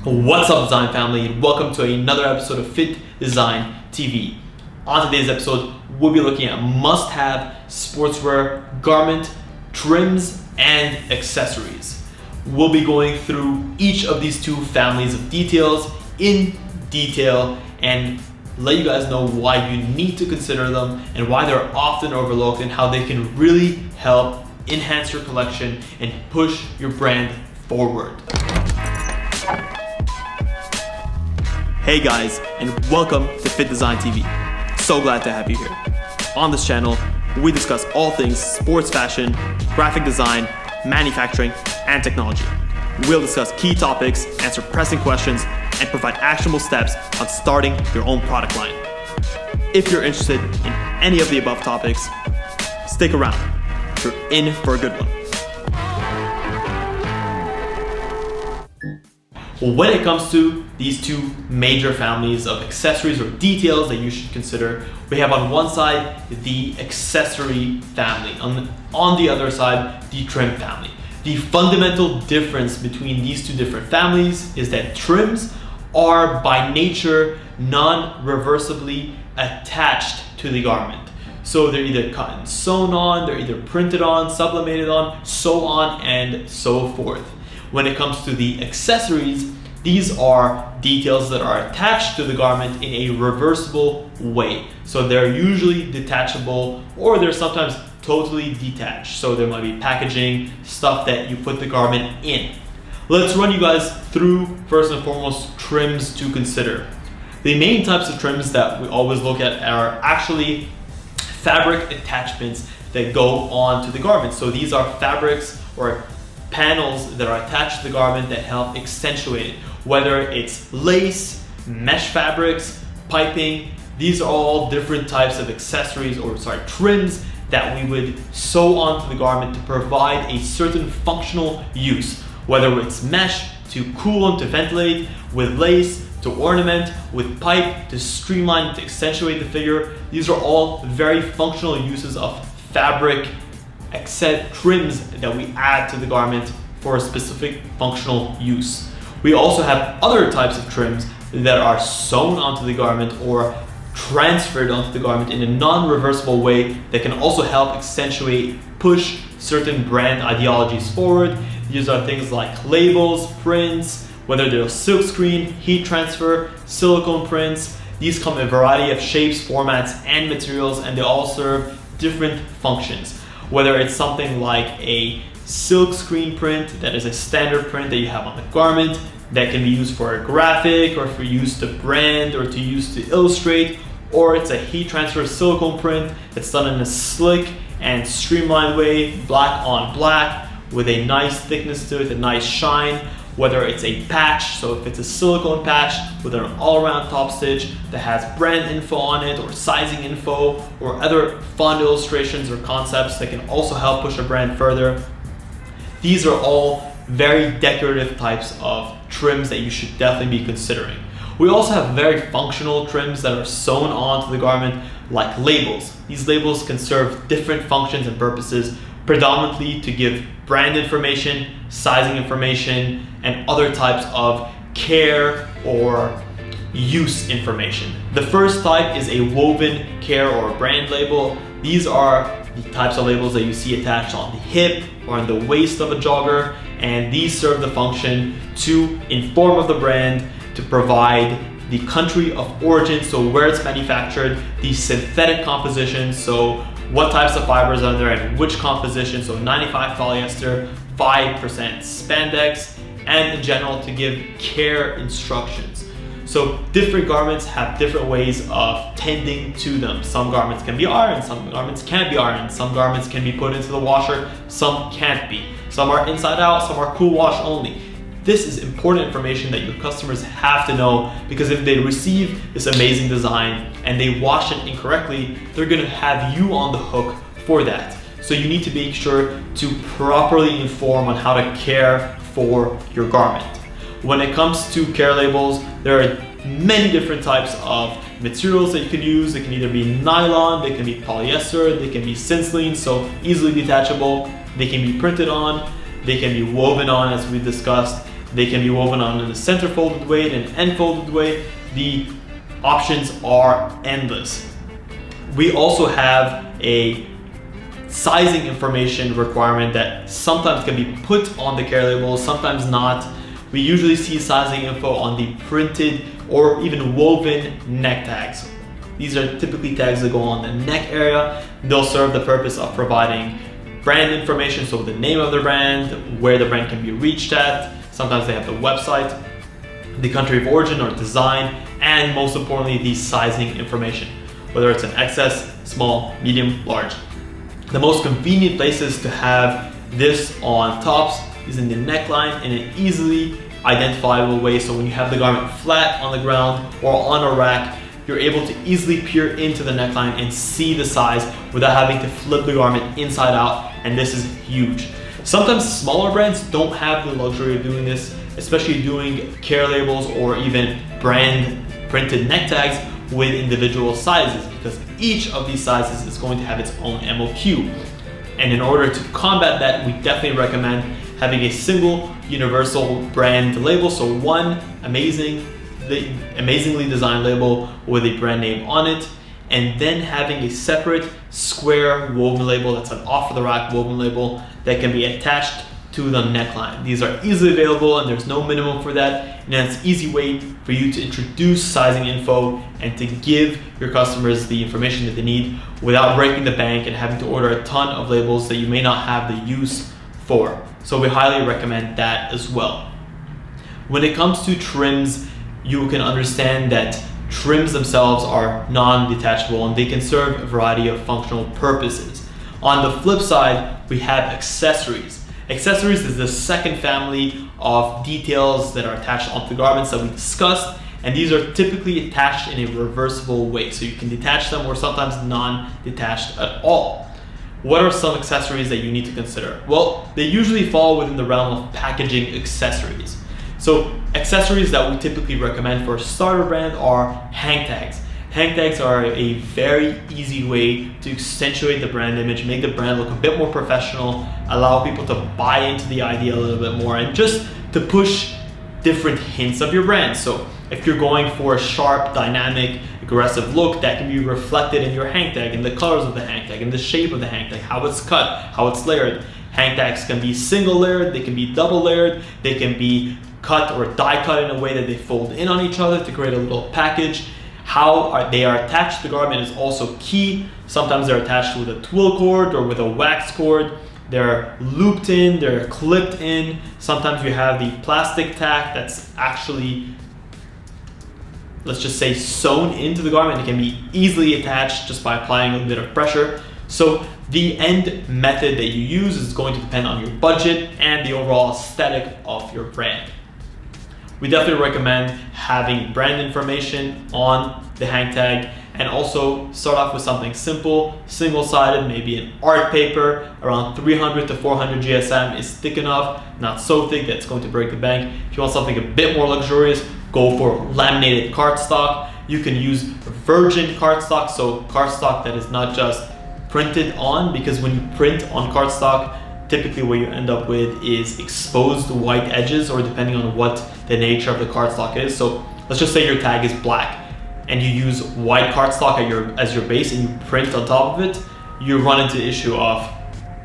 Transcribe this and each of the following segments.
What's up, design family, and welcome to another episode of Fit Design TV. On today's episode, we'll be looking at must-have sportswear, garment, trims, and accessories. We'll be going through each of these two families of details in detail and let you guys know why you need to consider them and why they're often overlooked and how they can really help enhance your collection and push your brand forward. Hey guys, and welcome to Fit Design TV. So glad to have you here. On this channel, we discuss all things sports fashion, graphic design, manufacturing, and technology. We'll discuss key topics, answer pressing questions, and provide actionable steps on starting your own product line. If you're interested in any of the above topics, stick around. You're in for a good one. When it comes to these two major families of accessories or details that you should consider, we have on one side the accessory family, on the other side the trim family. The fundamental difference between these two different families is that trims are by nature non-reversibly attached to the garment. So they're either cut and sewn on, they're either printed on, sublimated on, so on and so forth. When it comes to the accessories, these are details that are attached to the garment in a reversible way. So they're usually detachable, or they're sometimes totally detached. So there might be packaging, stuff that you put the garment in. Let's run you guys through, first and foremost, trims to consider. The main types of trims that we always look at are actually fabric attachments that go onto the garment. So these are fabrics or panels that are attached to the garment that help accentuate it. Whether it's lace, mesh fabrics, piping, these are all different types of accessories or trims that we would sew onto the garment to provide a certain functional use. Whether it's mesh to cool and to ventilate, with lace to ornament, with pipe to streamline, to accentuate the figure. These are all very functional uses of fabric trims that we add to the garment for a specific functional use. We also have other types of trims that are sewn onto the garment or transferred onto the garment in a non-reversible way that can also help accentuate, push certain brand ideologies forward. These are things like labels, prints, whether they're silkscreen, heat transfer, silicone prints. These come in a variety of shapes, formats, and materials, and they all serve different functions. Whether it's something like a silk screen print that is a standard print that you have on the garment that can be used for a graphic or for use to brand or to use to illustrate, or it's a heat transfer silicone print that's done in a slick and streamlined way, black on black, with a nice thickness to it, a nice shine. Whether it's a patch, so if it's a silicone patch with an all-around top stitch that has brand info on it or sizing info or other fun illustrations or concepts that can also help push a brand further. These are all very decorative types of trims that you should definitely be considering. We also have very functional trims that are sewn onto the garment, like labels. These labels can serve different functions and purposes, predominantly to give brand information, sizing information, and other types of care or use information. The first type is a woven care or brand label. These are the types of labels that you see attached on the hip or on the waist of a jogger, and these serve the function to inform of the brand, to provide the country of origin, so where it's manufactured, the synthetic composition, so what types of fibers are there and which composition, so 95 polyester, 5% spandex, and in general to give care instructions. So different garments have different ways of tending to them. Some garments can be ironed, some garments can't be ironed, some garments can be put into the washer, some can't be. Some are inside out, some are cool wash only. This is important information that your customers have to know, because if they receive this amazing design and they wash it incorrectly, they're gonna have you on the hook for that. So you need to make sure to properly inform on how to care for your garment. When it comes to care labels, there are many different types of materials that you can use. They can either be nylon, they can be polyester, they can be synthene, so easily detachable. They can be printed on, they can be woven on, as we discussed. They can be woven on in a center folded way and an end folded way. The options are endless. We also have a sizing information requirement that sometimes can be put on the care labels, sometimes not. We usually see sizing info on the printed or even woven neck tags. These are typically tags that go on the neck area. They'll serve the purpose of providing brand information, so the name of the brand, where the brand can be reached at. Sometimes they have the website, the country of origin or design, and most importantly, the sizing information, whether it's an XS, small, medium, large. The most convenient places to have this on tops is in the neckline in an easily identifiable way. So when you have the garment flat on the ground or on a rack, you're able to easily peer into the neckline and see the size without having to flip the garment inside out, and this is huge. Sometimes smaller brands don't have the luxury of doing this, especially doing care labels or even brand printed neck tags with individual sizes, because each of these sizes is going to have its own MOQ. And in order to combat that, we definitely recommend having a single universal brand label. So one amazingly designed label with a brand name on it, and then having a separate square woven label that's an off-the-rack woven label that can be attached to the neckline. These are easily available and there's no minimum for that, and it's an easy way for you to introduce sizing info and to give your customers the information that they need without breaking the bank and having to order a ton of labels that you may not have the use for. So we highly recommend that as well. When it comes to trims, you can understand that trims themselves are non-detachable and they can serve a variety of functional purposes. On the flip side, we have accessories. Accessories is the second family of details that are attached onto the garments that we discussed, and these are typically attached in a reversible way, so you can detach them or sometimes non-detached at all. What are some accessories that you need to consider? Well, they usually fall within the realm of packaging accessories. So accessories that we typically recommend for a starter brand are hang tags. Hang tags are a very easy way to accentuate the brand image, make the brand look a bit more professional, allow people to buy into the idea a little bit more, and just to push different hints of your brand. So if you're going for a sharp, dynamic, aggressive look, that can be reflected in your hang tag, in the colors of the hang tag, in the shape of the hang tag, how it's cut, how it's layered. Hang tags can be single layered, they can be double layered, they can be cut or die cut in a way that they fold in on each other to create a little package. How they are attached to the garment is also key. Sometimes they're attached with a twill cord or with a wax cord. They're looped in, they're clipped in. Sometimes you have the plastic tack that's actually, let's just say, sewn into the garment. It can be easily attached just by applying a little bit of pressure. So the end method that you use is going to depend on your budget and the overall aesthetic of your brand. We definitely recommend having brand information on the hang tag, and also start off with something simple, single-sided, maybe an art paper. Around 300 to 400 GSM is thick enough, not so thick that it's going to break the bank. If you want something a bit more luxurious, go for laminated cardstock. You can use virgin cardstock, so cardstock that is not just printed on, because when you print on cardstock, typically what you end up with is exposed white edges, or depending on what the nature of the cardstock is. So let's just say your tag is black and you use white cardstock as your base and you print on top of it, you run into the issue of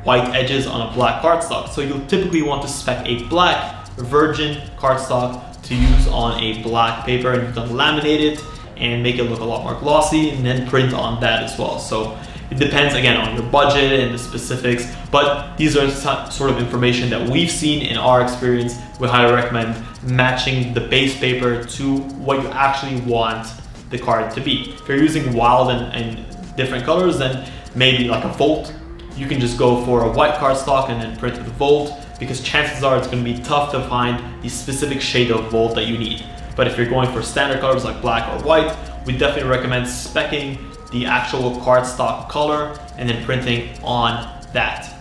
white edges on a black cardstock. So you'll typically want to spec a black virgin cardstock to use on a black paper, and you can laminate it and make it look a lot more glossy and then print on that as well. So it depends again on your budget and the specifics, but these are sort of information that we've seen in our experience. We highly recommend matching the base paper to what you actually want the card to be. If you're using wild and different colors, then maybe like a volt, you can just go for a white cardstock and then print with a volt, because chances are it's going to be tough to find the specific shade of volt that you need. But if you're going for standard colors like black or white, we definitely recommend speccing the actual cardstock color and then printing on that.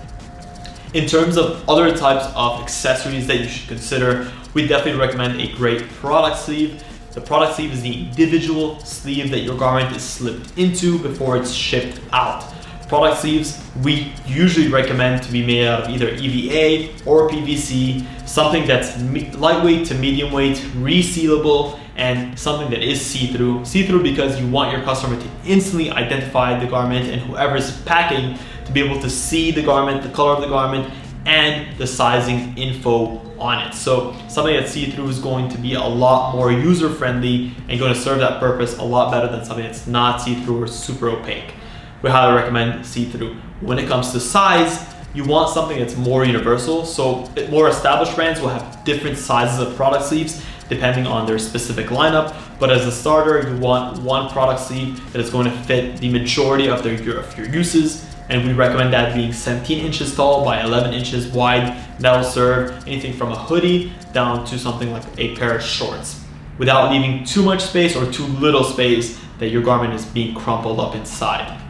In terms of other types of accessories that you should consider, we definitely recommend a great product sleeve. The product sleeve is the individual sleeve that your garment is slipped into before it's shipped out. Product sleeves, we usually recommend to be made out of either EVA or PVC, something that's lightweight to medium weight, resealable, and something that is see-through. See-through because you want your customer to instantly identify the garment and whoever's packing to be able to see the garment, the color of the garment, and the sizing info on it. So something that's see-through is going to be a lot more user-friendly and going to serve that purpose a lot better than something that's not see-through or super opaque. We highly recommend see-through. When it comes to size, you want something that's more universal. So more established brands will have different sizes of product sleeves depending on their specific lineup. But as a starter, you want one product sleeve that is going to fit the majority of your uses. And we recommend that being 17 inches tall by 11 inches wide. That'll serve anything from a hoodie down to something like a pair of shorts, without leaving too much space or too little space that your garment is being crumpled up inside.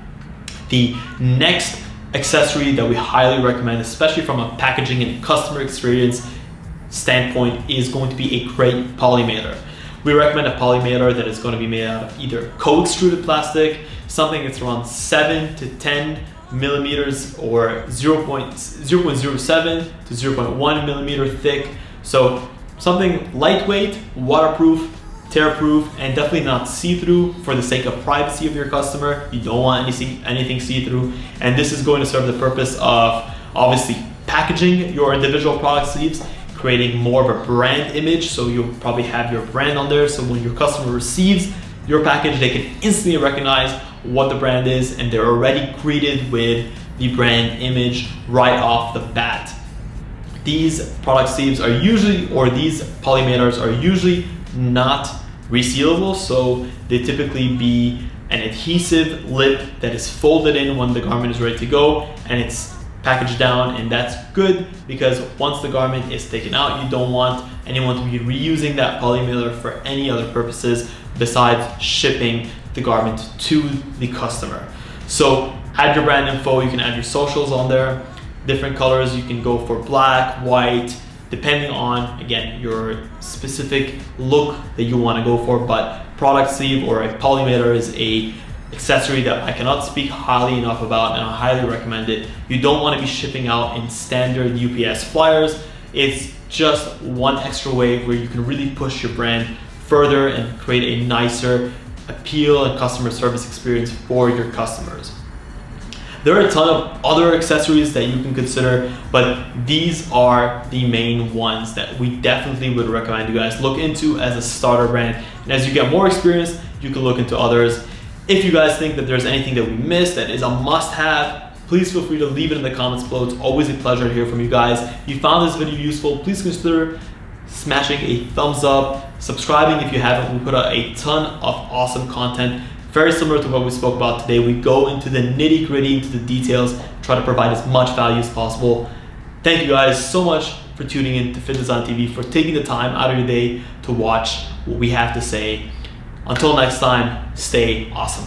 The next accessory that we highly recommend, especially from a packaging and customer experience standpoint, is going to be a great poly mailer. We recommend a poly mailer that is going to be made out of either co-extruded plastic, something that's around 7 to 10 millimeters or 0.07 to 0.1 millimeter thick. So something lightweight, waterproof, tear-proof, and definitely not see-through for the sake of privacy of your customer. You don't want anything see-through, and this is going to serve the purpose of obviously packaging your individual product sleeves, creating more of a brand image. So you'll probably have your brand on there, so when your customer receives your package, they can instantly recognize what the brand is, and they're already greeted with the brand image right off the bat. These product sleeves are usually, or these poly mailers are usually not resealable, so they typically be an adhesive lip that is folded in when the garment is ready to go, and it's packaged down, and that's good because once the garment is taken out, you don't want anyone to be reusing that poly mailer for any other purposes besides shipping the garment to the customer. So add your brand info, you can add your socials on there, different colors, you can go for black, white, depending on, again, your specific look that you want to go for. But product sleeve or a poly mailer is a accessory that I cannot speak highly enough about, and I highly recommend it. You don't want to be shipping out in standard UPS flyers. It's just one extra way where you can really push your brand further and create a nicer appeal and customer service experience for your customers. There are a ton of other accessories that you can consider, but these are the main ones that we definitely would recommend you guys look into as a starter brand. And as you get more experience, you can look into others. If you guys think that there's anything that we missed that is a must-have, please feel free to leave it in the comments below. It's always a pleasure to hear from you guys. If you found this video useful, please consider smashing a thumbs up, subscribing if you haven't. We put out a ton of awesome content, very similar to what we spoke about today. We go into the nitty-gritty, into the details, try to provide as much value as possible. Thank you guys so much for tuning in to Fit Design TV, for taking the time out of your day to watch what we have to say. Until next time, stay awesome.